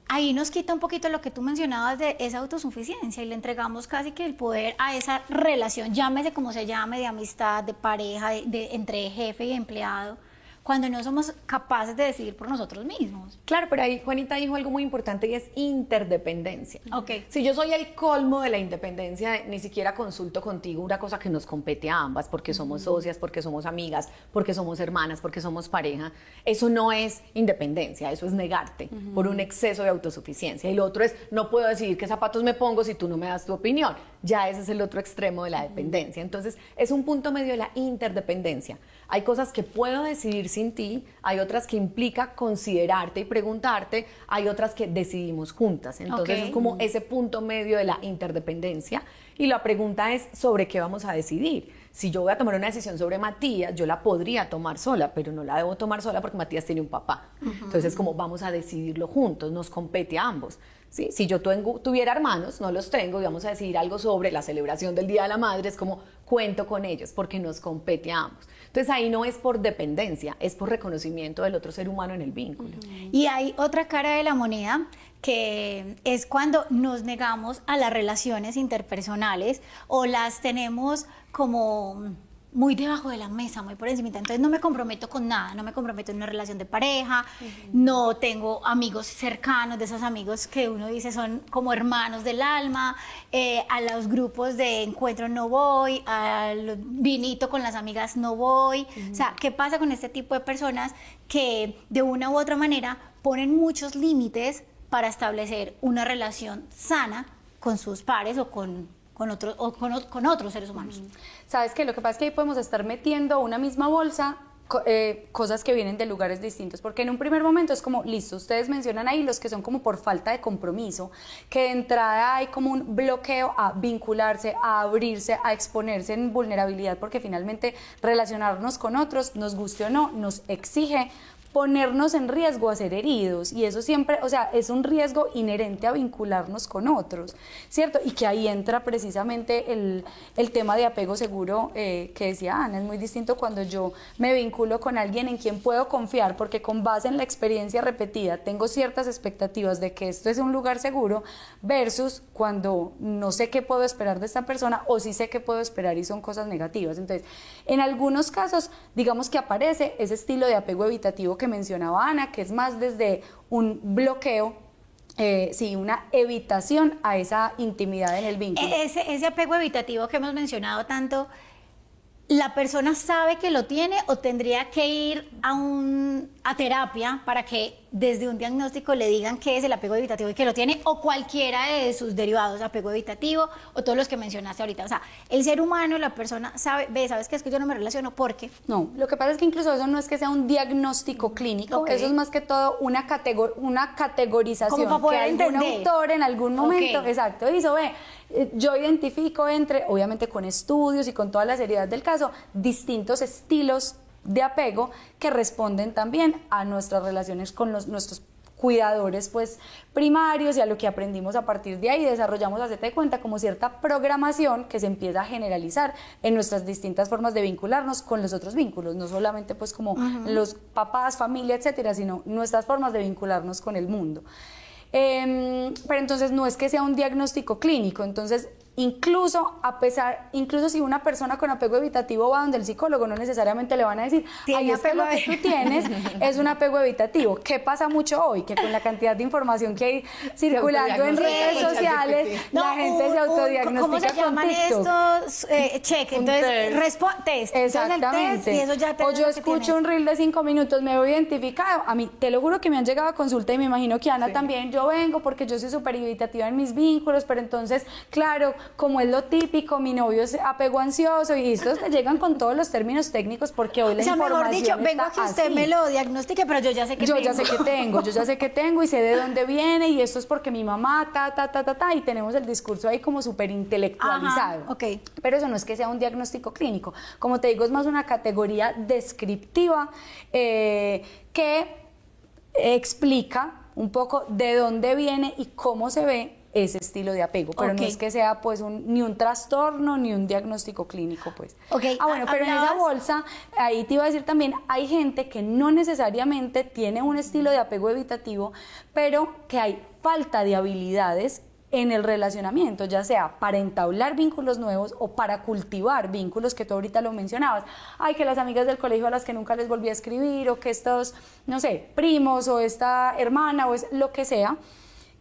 Ahí nos quita un poquito lo que tú mencionabas de esa autosuficiencia y le entregamos casi que el poder a esa relación, llámese como se llame, de amistad, de pareja, entre jefe y empleado, cuando no somos capaces de decidir por nosotros mismos. Claro, pero ahí Juanita dijo algo muy importante y es interdependencia. Ok. Si yo soy el colmo de la independencia, ni siquiera consulto contigo una cosa que nos compete a ambas, porque somos socias, porque somos amigas, porque somos hermanas, porque somos pareja, eso no es independencia, eso es negarte por un exceso de autosuficiencia. Y lo otro es, no puedo decidir qué zapatos me pongo si tú no me das tu opinión. Ya ese es el otro extremo de la dependencia. Entonces, es un punto medio de la interdependencia. Hay cosas que puedo decidir sin ti, hay otras que implica considerarte y preguntarte, hay otras que decidimos juntas. Entonces es como ese punto medio de la interdependencia. Y la pregunta es sobre qué vamos a decidir. Si yo voy a tomar una decisión sobre Matías, yo la podría tomar sola, pero no la debo tomar sola porque Matías tiene un papá. Entonces es como vamos a decidirlo juntos, nos compete a ambos. ¿Sí? Si yo tuviera hermanos, no los tengo, y vamos a decidir algo sobre la celebración del Día de la Madre, es como cuento con ellos porque nos compete a ambos. Entonces ahí no es por dependencia, es por reconocimiento del otro ser humano en el vínculo. Y hay otra cara de la moneda que es cuando nos negamos a las relaciones interpersonales o las tenemos como muy debajo de la mesa, muy por encima. Entonces no me comprometo con nada, no me comprometo en una relación de pareja, no tengo amigos cercanos, de esos amigos que uno dice son como hermanos del alma, a los grupos de encuentro no voy, al vinito con las amigas no voy. O sea, ¿qué pasa con este tipo de personas que de una u otra manera ponen muchos límites para establecer una relación sana con sus pares o con otros seres humanos? ¿Sabes qué? Lo que pasa es que ahí podemos estar metiendo una misma bolsa cosas que vienen de lugares distintos, porque en un primer momento es como, listo, ustedes mencionan ahí los que son como por falta de compromiso, que de entrada hay como un bloqueo a vincularse, a abrirse, a exponerse en vulnerabilidad, porque finalmente relacionarnos con otros, nos guste o no, nos exige ponernos en riesgo a ser heridos, y eso siempre, o sea, es un riesgo inherente a vincularnos con otros, ¿cierto? Y que ahí entra precisamente el tema de apego seguro que decía Ana. Es muy distinto cuando yo me vinculo con alguien en quien puedo confiar, porque con base en la experiencia repetida tengo ciertas expectativas de que esto es un lugar seguro, versus cuando no sé qué puedo esperar de esta persona o sí sé qué puedo esperar y son cosas negativas. Entonces, en algunos casos, digamos que aparece ese estilo de apego evitativo que mencionaba Ana, que es más desde un bloqueo, sí, una evitación a esa intimidad en el vínculo. Ese apego evitativo que hemos mencionado tanto, ¿la persona sabe que lo tiene o tendría que ir a terapia para que desde un diagnóstico le digan qué es el apego evitativo y que lo tiene, o cualquiera de sus derivados, apego evitativo o todos los que mencionaste ahorita? O sea, el ser humano, la persona sabe, ¿sabes qué? Es que yo no me relaciono porque... No, lo que pasa es que incluso eso no es que sea un diagnóstico clínico, Ok. eso es más que todo una categorización Como para poder que algún entender. autor en algún momento, Ok. exacto, hizo, yo identifico obviamente con estudios y con toda la seriedad del caso, distintos estilos de apego que responden también a nuestras relaciones con nuestros cuidadores pues primarios y a lo que aprendimos a partir de ahí. Desarrollamos, hacete cuenta, como cierta programación que se empieza a generalizar en nuestras distintas formas de vincularnos con los otros vínculos, no solamente pues como los papás, familia, etcétera, sino nuestras formas de vincularnos con el mundo. Pero entonces no es que sea un diagnóstico clínico, entonces incluso si una persona con apego evitativo va donde el psicólogo, no necesariamente le van a decir, Tiene ay, es que apego lo que tú tienes es un apego evitativo. ¿Qué pasa mucho hoy? Que con la cantidad de información que hay circulando en autodiagnostica redes con sociales, ChatGPT. la gente se autodiagnostica ¿Cómo se con llaman TikTok. estos? Check, Un entonces, test. test. Exactamente. Entonces el test, y eso ya te o da yo lo que escucho tienes. un reel de 5 minutos, me veo identificado. A mí, te lo juro que me han llegado a consulta y me imagino que Ana también. Yo vengo porque yo soy súper evitativa en mis vínculos, pero entonces, claro, como es lo típico, mi novio es apego ansioso y estos te llegan con todos los términos técnicos porque hoy la O sea, información mejor dicho, vengo a que está usted así. me lo diagnostique, pero yo ya sé que Yo tengo. ya sé que tengo y sé de dónde viene y esto es porque mi mamá, y tenemos el discurso ahí como súper intelectualizado. Ajá, ok. Pero eso no es que sea un diagnóstico clínico. Como te digo, es más una categoría descriptiva que explica un poco de dónde viene y cómo se ve ese estilo de apego, pero Ok. no es que sea pues ni un trastorno ni un diagnóstico clínico pues. Ok, Bueno, pero en esa hablabas- bolsa, ahí te iba a decir también, hay gente que no necesariamente tiene un estilo de apego evitativo, pero que hay falta de habilidades en el relacionamiento, ya sea para entablar vínculos nuevos o para cultivar vínculos, que tú ahorita lo mencionabas. Ay, que las amigas del colegio a las que nunca les volví a escribir, o que estos, no sé, primos, o esta hermana, o es lo que sea,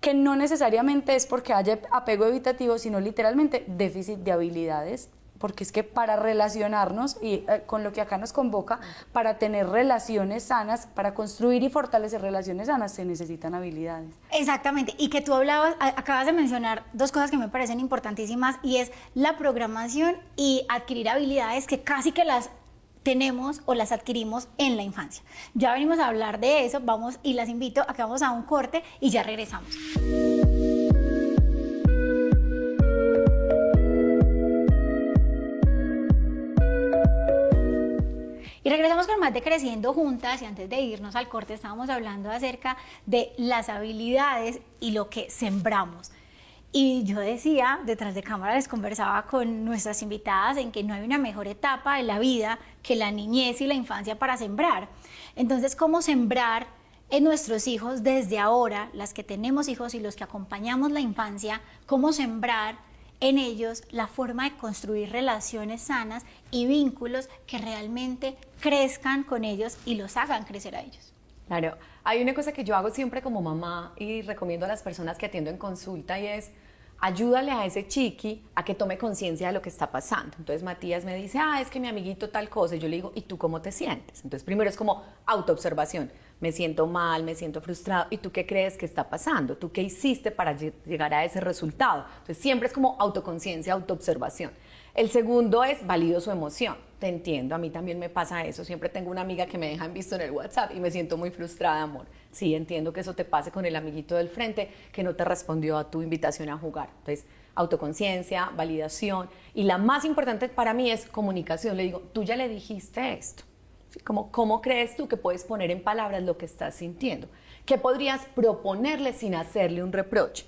que no necesariamente es porque haya apego evitativo, sino literalmente déficit de habilidades, porque es que para relacionarnos y con lo que acá nos convoca, para tener relaciones sanas, para construir y fortalecer relaciones sanas, se necesitan habilidades. Exactamente, y que tú acabas de mencionar dos cosas que me parecen importantísimas, y es la programación y adquirir habilidades que casi que las tenemos o las adquirimos en la infancia. Ya venimos a hablar de eso, vamos, y las invito a que vamos a un corte y ya regresamos. Y regresamos con más de Creciendo Juntas, y antes de irnos al corte estábamos hablando acerca de las habilidades y lo que sembramos. Y yo decía, detrás de cámara les conversaba con nuestras invitadas en que no hay una mejor etapa de la vida que la niñez y la infancia para sembrar. Entonces, ¿cómo sembrar en nuestros hijos desde ahora, las que tenemos hijos y los que acompañamos la infancia, cómo sembrar en ellos la forma de construir relaciones sanas y vínculos que realmente crezcan con ellos y los hagan crecer a ellos? Claro, hay una cosa que yo hago siempre como mamá y recomiendo a las personas que atiendo en consulta, y es ayúdale a ese chiqui a que tome conciencia de lo que está pasando. Entonces Matías me dice, es que mi amiguito tal cosa, y yo le digo, ¿y tú cómo te sientes? Entonces primero es como autoobservación, me siento mal, me siento frustrado, ¿y tú qué crees que está pasando? ¿Tú qué hiciste para llegar a ese resultado? Entonces siempre es como autoconciencia, autoobservación. El segundo es valido su emoción. Te entiendo, a mí también me pasa eso. Siempre tengo una amiga que me deja en visto en el WhatsApp y me siento muy frustrada, amor. Sí, entiendo que eso te pase con el amiguito del frente que no te respondió a tu invitación a jugar. Entonces, autoconciencia, validación. Y la más importante para mí es comunicación. Le digo, tú ya le dijiste esto. ¿Sí? ¿Cómo crees tú que puedes poner en palabras lo que estás sintiendo? ¿Qué podrías proponerle sin hacerle un reproche?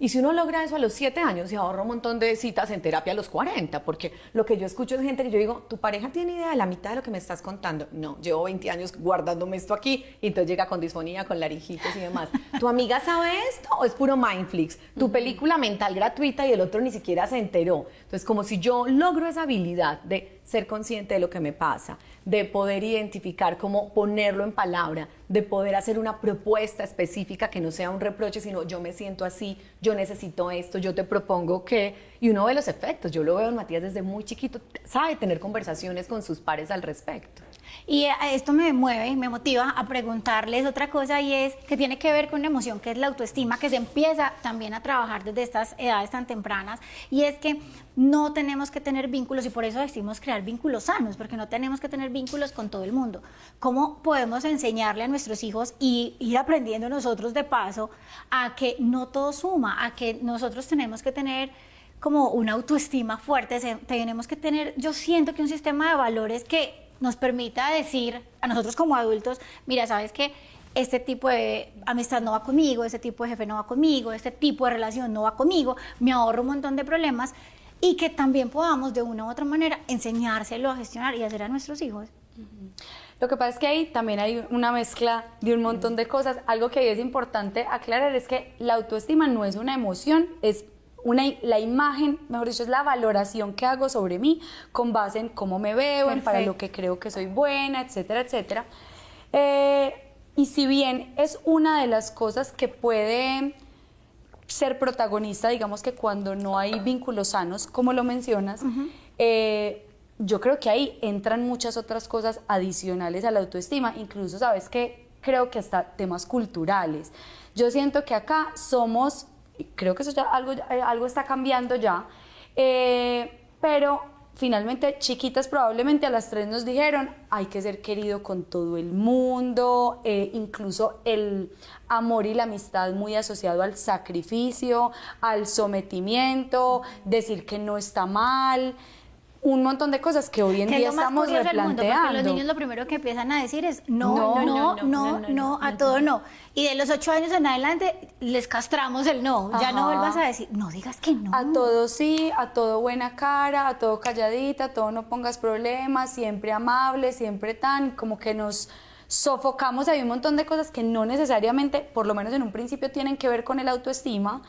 Y si uno logra eso a los 7 años, se ahorra un montón de citas en terapia a los 40, porque lo que yo escucho es gente que yo digo, ¿tu pareja tiene idea de la mitad de lo que me estás contando? No, llevo 20 años guardándome esto aquí, y entonces llega con disfonía, con laringitis y demás. ¿Tu amiga sabe esto o es puro Mindflix? Tu película mental gratuita y el otro ni siquiera se enteró. Entonces, como si yo logro esa habilidad de ser consciente de lo que me pasa, de poder identificar cómo ponerlo en palabra, de poder hacer una propuesta específica que no sea un reproche, sino yo me siento así, yo necesito esto, yo te propongo que... Y uno ve los efectos, yo lo veo en Matías desde muy chiquito, sabe tener conversaciones con sus pares al respecto. Y esto me mueve, me motiva a preguntarles otra cosa y es que tiene que ver con una emoción que es la autoestima, que se empieza también a trabajar desde estas edades tan tempranas, y es que no tenemos que tener vínculos, y por eso decimos crear vínculos sanos, porque no tenemos que tener vínculos con todo el mundo. ¿Cómo podemos enseñarle a nuestros hijos y ir aprendiendo nosotros de paso a que no todo suma, a que nosotros tenemos que tener como una autoestima fuerte, tenemos que tener, yo siento que un sistema de valores que nos permita decir a nosotros como adultos, mira, ¿sabes qué? Este tipo de amistad no va conmigo, este tipo de jefe no va conmigo, este tipo de relación no va conmigo, me ahorro un montón de problemas, y que también podamos de una u otra manera enseñárselo a gestionar y hacer a nuestros hijos. Lo que pasa es que ahí también hay una mezcla de un montón de cosas. Algo que ahí es importante aclarar es que la autoestima no es una emoción, es la imagen, mejor dicho, es la valoración que hago sobre mí con base en cómo me veo, en para lo que creo que soy buena, etcétera, etcétera. Y si bien es una de las cosas que puede ser protagonista, digamos que cuando no hay vínculos sanos, como lo mencionas, yo creo que ahí entran muchas otras cosas adicionales a la autoestima, incluso, ¿sabes qué? Creo que hasta temas culturales. Yo siento que acá somos... Creo que eso ya algo está cambiando ya, pero finalmente chiquitas probablemente a las 3 nos dijeron hay que ser querido con todo el mundo, incluso el amor y la amistad muy asociado al sacrificio, al sometimiento, decir que no está mal, un montón de cosas que hoy en día estamos replanteando. Porque los niños lo primero que empiezan a decir es no, a todo no. Y de los 8 años en adelante les castramos el no. Ya no vuelvas a decir, no digas que no. A todo sí, a todo buena cara, a todo calladita, a todo no pongas problemas, siempre amable, siempre tan, como que nos sofocamos. Hay un montón de cosas que no necesariamente, por lo menos en un principio, tienen que ver con el autoestima,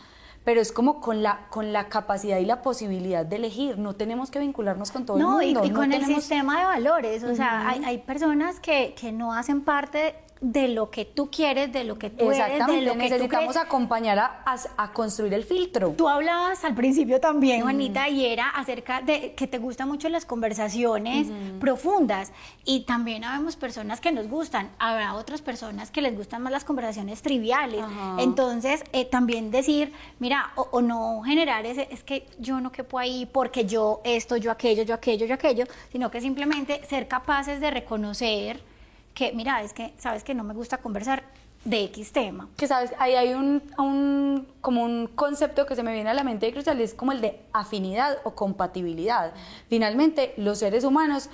pero es como con la capacidad y la posibilidad de elegir. No tenemos que vincularnos con todo el mundo. Y con el sistema de valores. O sea, hay personas que no hacen parte de lo que tú quieres, de lo que tú eres, de lo que necesitamos acompañar a construir el filtro. Tú hablabas al principio también, Juanita, y era acerca de que te gustan mucho las conversaciones profundas, y también habemos personas que nos gustan, habrá otras personas que les gustan más las conversaciones triviales. Entonces también decir, mira, o no generar es que yo no quepo ahí porque yo esto, yo aquello, sino que simplemente ser capaces de reconocer que, mira, es que, sabes que no me gusta conversar de X tema. Que sabes, ahí hay como un concepto que se me viene a la mente de Cristal, es como el de afinidad o compatibilidad. Finalmente, los seres humanos,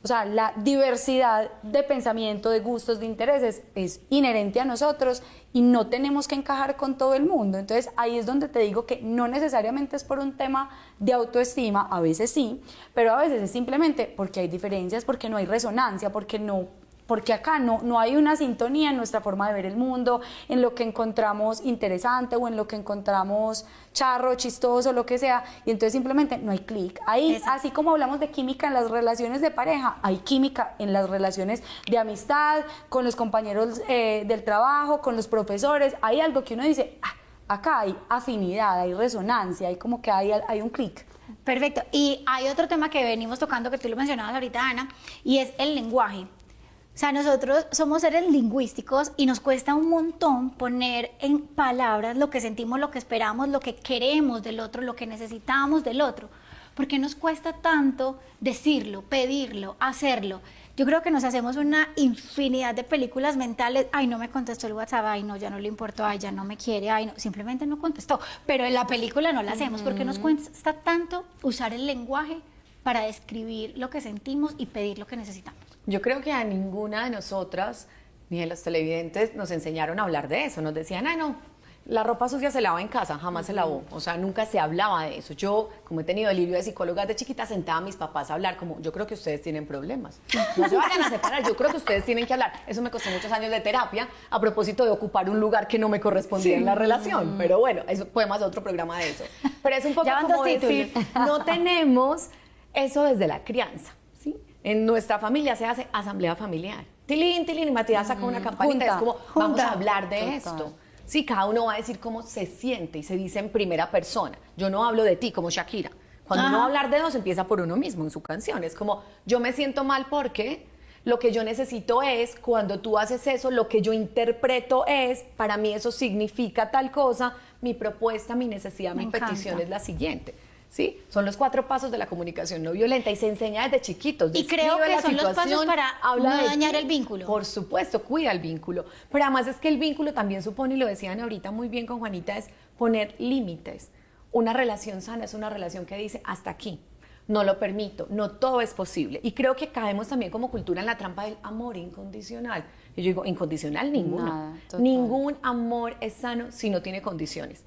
o sea, la diversidad de pensamiento, de gustos, de intereses es inherente a nosotros y no tenemos que encajar con todo el mundo. Entonces, ahí es donde te digo que no necesariamente es por un tema de autoestima, a veces sí, pero a veces es simplemente porque hay diferencias, porque no hay resonancia, porque acá no hay una sintonía en nuestra forma de ver el mundo, en lo que encontramos interesante o en lo que encontramos charro, chistoso, lo que sea, y entonces simplemente no hay clic. Ahí, así como hablamos de química en las relaciones de pareja, hay química en las relaciones de amistad, con los compañeros del trabajo, con los profesores. Hay algo que uno dice, acá hay afinidad, hay resonancia, hay como que hay un clic. Perfecto. Y hay otro tema que venimos tocando, que tú lo mencionabas ahorita, Ana, y es el lenguaje. O sea, nosotros somos seres lingüísticos y nos cuesta un montón poner en palabras lo que sentimos, lo que esperamos, lo que queremos del otro, lo que necesitamos del otro. ¿Por qué nos cuesta tanto decirlo, pedirlo, hacerlo? Yo creo que nos hacemos una infinidad de películas mentales. Ay, no me contestó el WhatsApp, ay, no, ya no le importó, ay, ya no me quiere, ay, no, simplemente no contestó. Pero en la película no la hacemos. ¿Por qué nos cuesta tanto usar el lenguaje para describir lo que sentimos y pedir lo que necesitamos? Yo creo que a ninguna de nosotras, ni de los televidentes, nos enseñaron a hablar de eso. Nos decían, ay, no, la ropa sucia se lava en casa, jamás se lavó. O sea, nunca se hablaba de eso. Yo, como he tenido delirio de psicóloga de chiquita, sentaba a mis papás a hablar, como, yo creo que ustedes tienen problemas. No se vayan a separar, yo creo que ustedes tienen que hablar. Eso me costó muchos años de terapia a propósito de ocupar un lugar que no me correspondía en la relación. Pero bueno, eso podemos hacer otro programa de eso. Pero es un poco como decir, no tenemos eso desde la crianza. En nuestra familia se hace asamblea familiar. Tilín, tilín, y Matías saca una campanita, Junta. es como, vamos Junta. a hablar de Total. esto. Sí, cada uno va a decir cómo se siente y se dice en primera persona. Yo no hablo de ti como Shakira. Cuando uno va a hablar de dos, empieza por uno mismo en su canción. Es como, yo me siento mal porque lo que yo necesito es, cuando tú haces eso, lo que yo interpreto es, para mí eso significa tal cosa, mi propuesta, mi necesidad, Me mi petición encanta. es la siguiente. ¿Sí? Son los 4 pasos de la comunicación no violenta y se enseña desde chiquitos. Y creo Describe que la son los pasos situación, para habla no de dañar ti. el vínculo. Por supuesto, cuida el vínculo. Pero además es que el vínculo también supone, y lo decían ahorita muy bien con Juanita, es poner límites. Una relación sana es una relación que dice hasta aquí. No lo permito, no todo es posible. Y creo que caemos también como cultura en la trampa del amor incondicional. Y yo digo, incondicional ninguno. Nada, total. Ningún amor es sano si no tiene condiciones.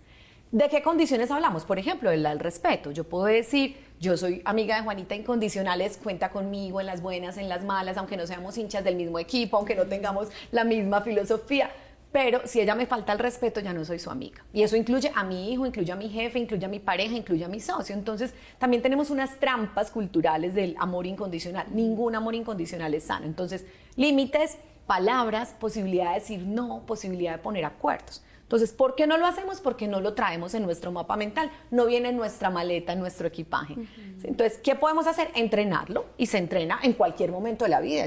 ¿De qué condiciones hablamos? Por ejemplo, el respeto. Yo puedo decir, yo soy amiga de Juanita incondicionales, cuenta conmigo en las buenas, en las malas, aunque no seamos hinchas del mismo equipo, aunque no tengamos la misma filosofía. Pero si ella me falta el respeto, ya no soy su amiga. Y eso incluye a mi hijo, incluye a mi jefe, incluye a mi pareja, incluye a mi socio. Entonces, también tenemos unas trampas culturales del amor incondicional. Ningún amor incondicional es sano. Entonces, límites, palabras, posibilidad de decir no, posibilidad de poner acuerdos. Entonces, ¿por qué no lo hacemos? Porque no lo traemos en nuestro mapa mental, no viene en nuestra maleta, en nuestro equipaje. ¿Sí? Entonces, ¿qué podemos hacer? Entrenarlo, y se entrena en cualquier momento de la vida.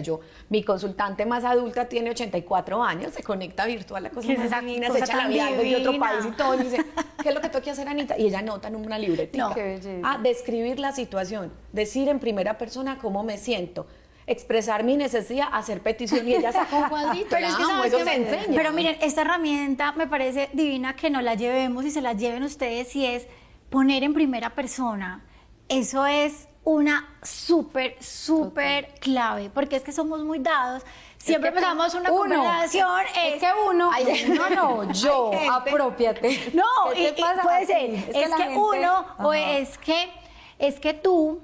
Mi consultante más adulta tiene 84 años, se conecta virtual, la cosa ¿Qué es más esa divina, cosa se echa la tan vida de otro divina? país y todo, y dice, ¿qué es lo que tengo que hacer, Anita? Y ella anota en una libretica. No. Qué belleza. Describir la situación, decir en primera persona cómo me siento, expresar mi necesidad, hacer petición, y ella saca un cuadrito. Pero es que la amo, ¿sabes eso qué se me- enseña. Pero miren, esta herramienta me parece divina que nos la llevemos y se la lleven ustedes, y es poner en primera persona. Eso es una súper clave, porque es que somos muy dados. Siempre que empezamos una uno, conversación. Es que uno, no, yo, hay gente- apropiate. No, ¿Qué te pasa a puede ti? ser, es la que gente- uno, o Ajá. es que tú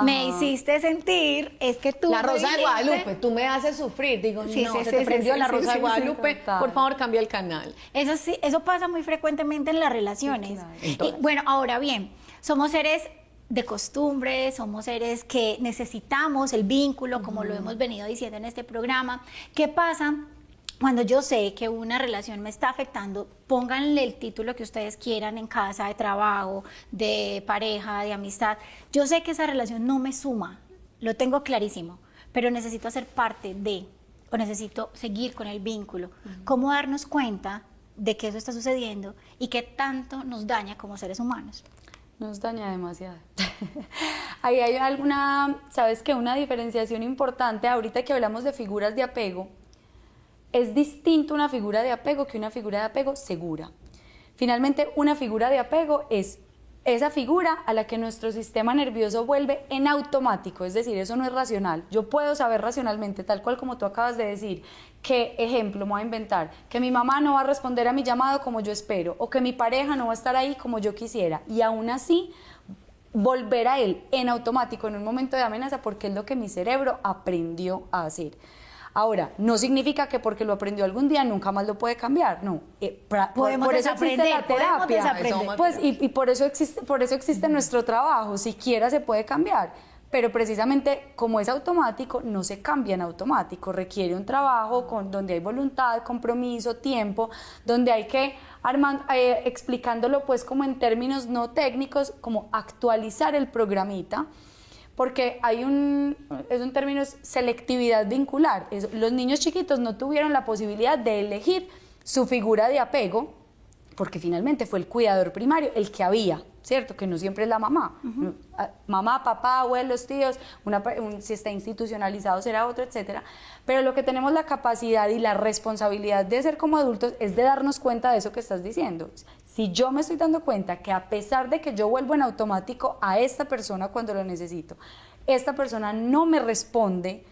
me Ajá. hiciste sentir, es que tú La me Rosa de dijiste- Guadalupe, tú me haces sufrir. Digo, Sí, no, sí, se sí, te prendió sí, la sí, Rosa sí, de sí, Guadalupe, total. por favor, cambia el canal. Eso sí, eso pasa muy frecuentemente en las relaciones. Sí, claro. En Y todas. bueno, ahora bien, somos seres de costumbres, somos seres que necesitamos el vínculo, como lo hemos venido diciendo en este programa. ¿Qué pasa cuando yo sé que una relación me está afectando? Pónganle el título que ustedes quieran, en casa, de trabajo, de pareja, de amistad. Yo sé que esa relación no me suma, lo tengo clarísimo, pero necesito hacer parte de, o necesito seguir con el vínculo. ¿Cómo darnos cuenta de que eso está sucediendo y que tanto nos daña como seres humanos? Nos daña demasiado. Ahí hay ¿sabes qué? Una diferenciación importante. Ahorita que hablamos de figuras de apego, es distinto una figura de apego que una figura de apego segura. Finalmente, una figura de apego es esa figura a la que nuestro sistema nervioso vuelve en automático, es decir, eso no es racional. Yo puedo saber racionalmente, tal cual como tú acabas de decir, que, ejemplo, me voy a inventar, que mi mamá no va a responder a mi llamado como yo espero, o que mi pareja no va a estar ahí como yo quisiera, y aún así volver a él en automático en un momento de amenaza, porque es lo que mi cerebro aprendió a hacer. Ahora, no significa que porque lo aprendió algún día nunca más lo puede cambiar, no. Podemos por eso existe la desaprender, podemos terapia. desaprender. Pues, y por eso existe nuestro trabajo, siquiera se puede cambiar. Pero precisamente como es automático, no se cambia en automático, requiere un trabajo donde hay voluntad, compromiso, tiempo, donde hay que, explicándolo pues como en términos no técnicos, como actualizar el programita, porque es un término, selectividad vincular. Los niños chiquitos no tuvieron la posibilidad de elegir su figura de apego, porque finalmente fue el cuidador primario, el que había, ¿cierto? Que no siempre es la mamá. Mamá, papá, abuelos, tíos, si está institucionalizado será otro, etcétera. Pero lo que tenemos la capacidad y la responsabilidad de hacer como adultos es de darnos cuenta de eso que estás diciendo. Si yo me estoy dando cuenta que a pesar de que yo vuelvo en automático a esta persona cuando lo necesito, esta persona no me responde,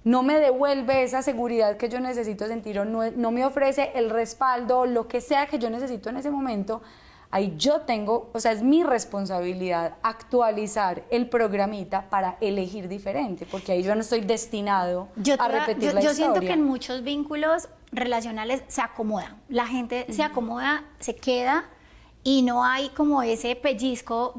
no me devuelve esa seguridad que yo necesito sentir, o no me ofrece el respaldo, lo que sea que yo necesito en ese momento, ahí yo tengo, o sea, es mi responsabilidad actualizar el programita para elegir diferente, porque ahí yo no estoy destinado a repetir la yo historia. siento que en muchos vínculos relacionales se acomoda, la gente se acomoda, se queda, y no hay como ese pellizco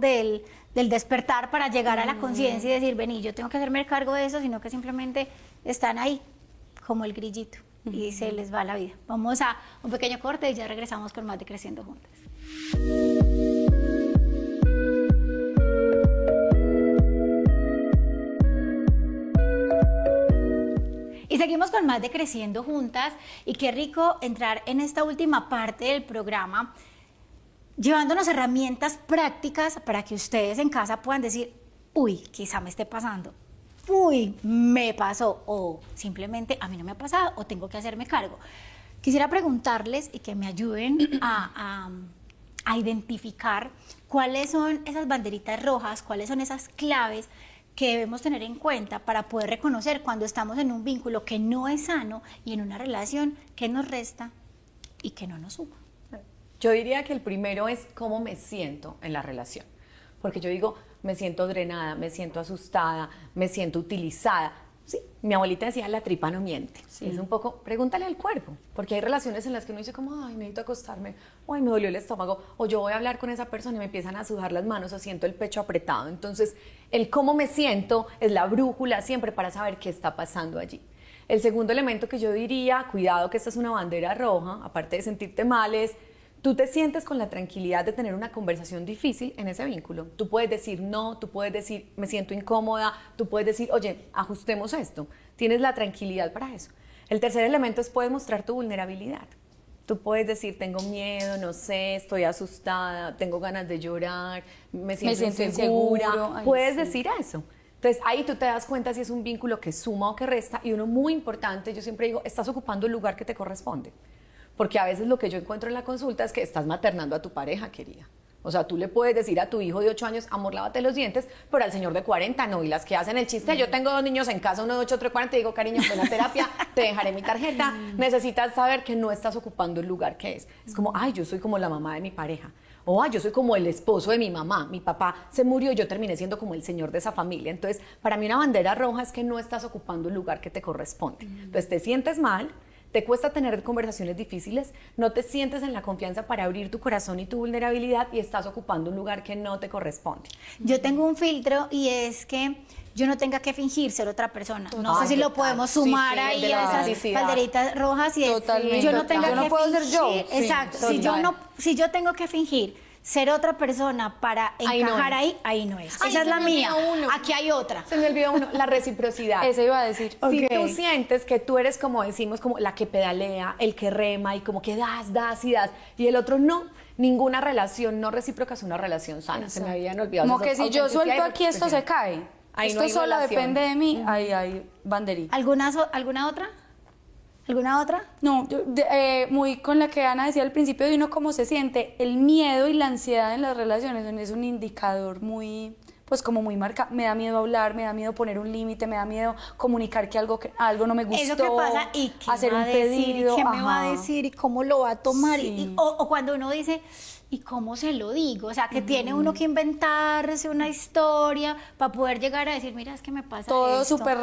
del despertar para llegar a la conciencia y decir, vení, yo tengo que hacerme cargo de eso, sino que simplemente están ahí, como el grillito, y se les va la vida. Vamos a un pequeño corte y ya regresamos con más de Creciendo Juntas. Y seguimos con más de Creciendo Juntas, y qué rico entrar en esta última parte del programa llevándonos herramientas prácticas para que ustedes en casa puedan decir, uy, quizá me esté pasando, uy, me pasó, o simplemente a mí no me ha pasado, o tengo que hacerme cargo. Quisiera preguntarles y que me ayuden a identificar cuáles son esas banderitas rojas, cuáles son esas claves que debemos tener en cuenta para poder reconocer cuando estamos en un vínculo que no es sano y en una relación que nos resta y que no nos suma. Yo diría que el primero es cómo me siento en la relación. Porque yo digo, me siento drenada, me siento asustada, me siento utilizada. Sí, mi abuelita decía, la tripa no miente. Sí. Es un poco, pregúntale al cuerpo. Porque hay relaciones en las que uno dice como, ay, necesito acostarme, o ay, me dolió el estómago, o yo voy a hablar con esa persona y me empiezan a sudar las manos o siento el pecho apretado. Entonces, el cómo me siento es la brújula siempre para saber qué está pasando allí. El segundo elemento que yo diría, cuidado que esta es una bandera roja, aparte de sentirte mal, es tú te sientes con la tranquilidad de tener una conversación difícil en ese vínculo. Tú puedes decir no, tú puedes decir me siento incómoda, tú puedes decir, oye, ajustemos esto. Tienes la tranquilidad para eso. El tercer elemento es puedes mostrar tu vulnerabilidad. Tú puedes decir, tengo miedo, no sé, estoy asustada, tengo ganas de llorar, me siento insegura. Puedes decir eso. Entonces, ahí tú te das cuenta si es un vínculo que suma o que resta. Y uno muy importante, yo siempre digo, estás ocupando el lugar que te corresponde. Porque a veces lo que yo encuentro en la consulta es que estás maternando a tu pareja, querida. O sea, tú le puedes decir a tu hijo de 8 años, amor, lávate los dientes, pero al señor de 40 no. Y las que hacen el chiste, yo tengo 2 niños en casa, uno de 8, otro de 40, y digo, cariño, ven a terapia, te dejaré mi tarjeta. Necesitas saber que no estás ocupando el lugar que es. Es como, ay, yo soy como la mamá de mi pareja. O, ay, yo soy como el esposo de mi mamá. Mi papá se murió y yo terminé siendo como el señor de esa familia. Entonces, para mí una bandera roja es que no estás ocupando el lugar que te corresponde. Entonces, te sientes mal, te cuesta tener conversaciones difíciles, no te sientes en la confianza para abrir tu corazón y tu vulnerabilidad y estás ocupando un lugar que no te corresponde. Yo tengo un filtro y es que yo no tenga que fingir ser otra persona. No sé si lo podemos sumar ahí a esas banderitas rojas y yo no tenga que puedo ser yo. Sí, exacto. Si yo tengo que fingir ser otra persona para encajar ahí no es. Esa es la mía. Aquí hay otra. Se me olvidó uno, la reciprocidad. Eso iba a decir. Si tú sientes que tú eres, como decimos, como la que pedalea, el que rema y como que das y el otro no, ninguna relación no recíproca es una relación sana. Se me habían olvidado. Como que si yo suelto aquí, esto se cae. Ahí esto no solo relación. depende de mí, ahí hay banderita. ¿Alguna otra? ¿Alguna otra? No, muy con la que Ana decía al principio de uno cómo se siente, el miedo y la ansiedad en las relaciones es un indicador muy, pues como muy marcado. Me da miedo hablar, me da miedo poner un límite, me da miedo comunicar que algo no me gustó. Eso que pasa y qué hacer va un a decir, pedido, y qué me va a decir y cómo lo va a tomar. Sí. O cuando uno dice, ¿y cómo se lo digo? O sea, que tiene uno que inventarse una historia para poder llegar a decir, mira, es que me pasa todo esto. súper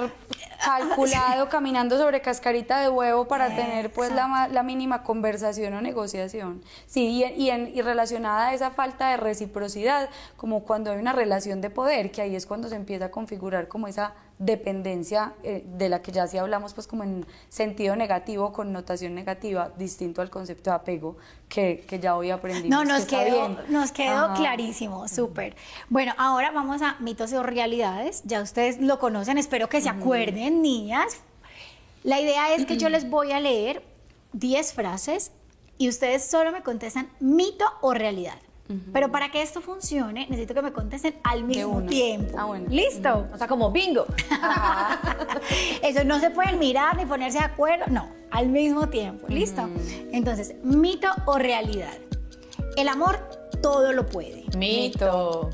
calculado, caminando sobre cascarita de huevo para tener pues la mínima conversación o negociación. Sí, y relacionada a esa falta de reciprocidad, como cuando hay una relación de poder, que ahí es cuando se empieza a configurar como esa dependencia de la que ya sí hablamos pues como en sentido negativo, connotación negativa, distinto al concepto de apego que ya hoy aprendimos. No, nos quedó Ajá. clarísimo, súper. Bueno, ahora vamos a mitos o realidades. Ya ustedes lo conocen, espero que se acuerden, niñas. La idea es que yo les voy a leer 10 frases y ustedes solo me contestan mito o realidad. Pero para que esto funcione, necesito que me contesten al mismo tiempo. Ah, bueno. ¿Listo? O sea, como bingo. Eso no se pueden mirar ni ponerse de acuerdo, no, al mismo tiempo. ¿Listo? Entonces, mito o realidad. El amor todo lo puede. Mito.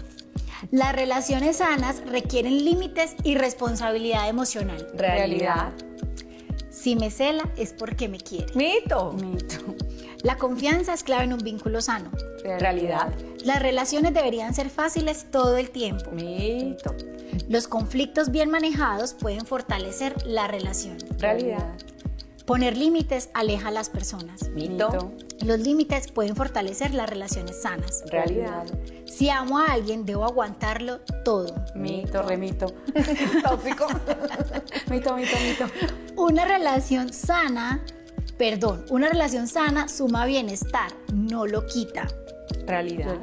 Las relaciones sanas requieren límites y responsabilidad emocional. Realidad. Si me cela es porque me quiere. Mito. Mito. La confianza es clave en un vínculo sano. Realidad. Las relaciones deberían ser fáciles todo el tiempo. Mito. Los conflictos bien manejados pueden fortalecer la relación. Realidad. Poner límites aleja a las personas. Mito. Los límites pueden fortalecer las relaciones sanas. Realidad. Si amo a alguien, debo aguantarlo todo. Mito, remito. Tóxico. Mito. Una relación sana suma bienestar, no lo quita. Realidad.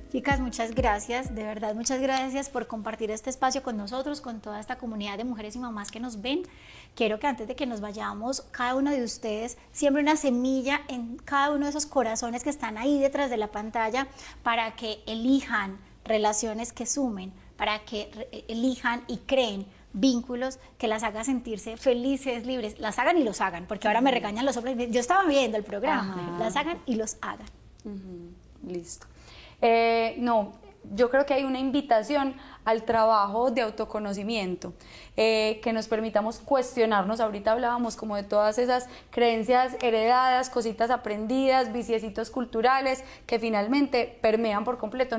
Chicas, muchas gracias, de verdad, muchas gracias por compartir este espacio con nosotros, con toda esta comunidad de mujeres y mamás que nos ven. Quiero que antes de que nos vayamos, cada uno de ustedes siembre una semilla en cada uno de esos corazones que están ahí detrás de la pantalla para que elijan relaciones que sumen, para que elijan y creen vínculos que las hagan sentirse felices, libres, las hagan y los hagan, porque ahora me regañan los hombres, yo estaba viendo el programa, las hagan y los hagan. Listo. No, yo creo que hay una invitación al trabajo de autoconocimiento, que nos permitamos cuestionarnos. Ahorita hablábamos como de todas esas creencias heredadas, cositas aprendidas, viciecitos culturales que finalmente permean por completo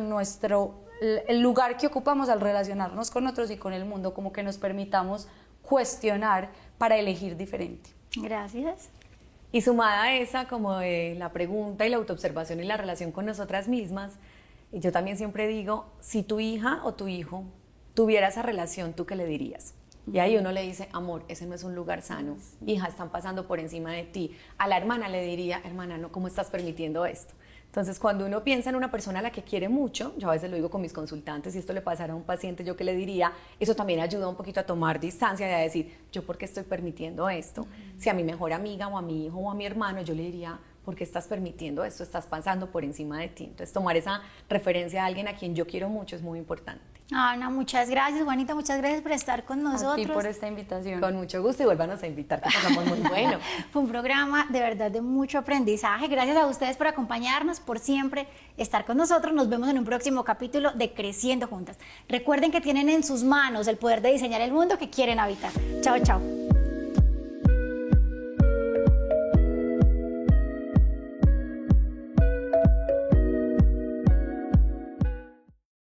el lugar que ocupamos al relacionarnos con otros y con el mundo, como que nos permitamos cuestionar para elegir diferente. Gracias. Y sumada a esa, como de la pregunta y la autoobservación y la relación con nosotras mismas, yo también siempre digo, si tu hija o tu hijo tuviera esa relación, ¿tú qué le dirías? Y ahí uno le dice, amor, ese no es un lugar sano, hija, están pasando por encima de ti. A la hermana le diría, hermana, no, ¿cómo estás permitiendo esto? Entonces, cuando uno piensa en una persona a la que quiere mucho, yo a veces lo digo con mis consultantes, si esto le pasara a un paciente, ¿yo qué le diría? Eso también ayuda un poquito a tomar distancia y a decir, ¿yo por qué estoy permitiendo esto? Si a mi mejor amiga o a mi hijo o a mi hermano, yo le diría, ¿por qué estás permitiendo esto? Estás pasando por encima de ti. Entonces, tomar esa referencia a alguien a quien yo quiero mucho es muy importante. Ana, muchas gracias, Juanita, muchas gracias por estar con nosotros. A ti por esta invitación. Con mucho gusto y vuélvanos a invitar, que pasamos muy bueno. Fue un programa de verdad de mucho aprendizaje. Gracias a ustedes por acompañarnos, por siempre estar con nosotros. Nos vemos en un próximo capítulo de Creciendo Juntas. Recuerden que tienen en sus manos el poder de diseñar el mundo que quieren habitar. Chao, chao.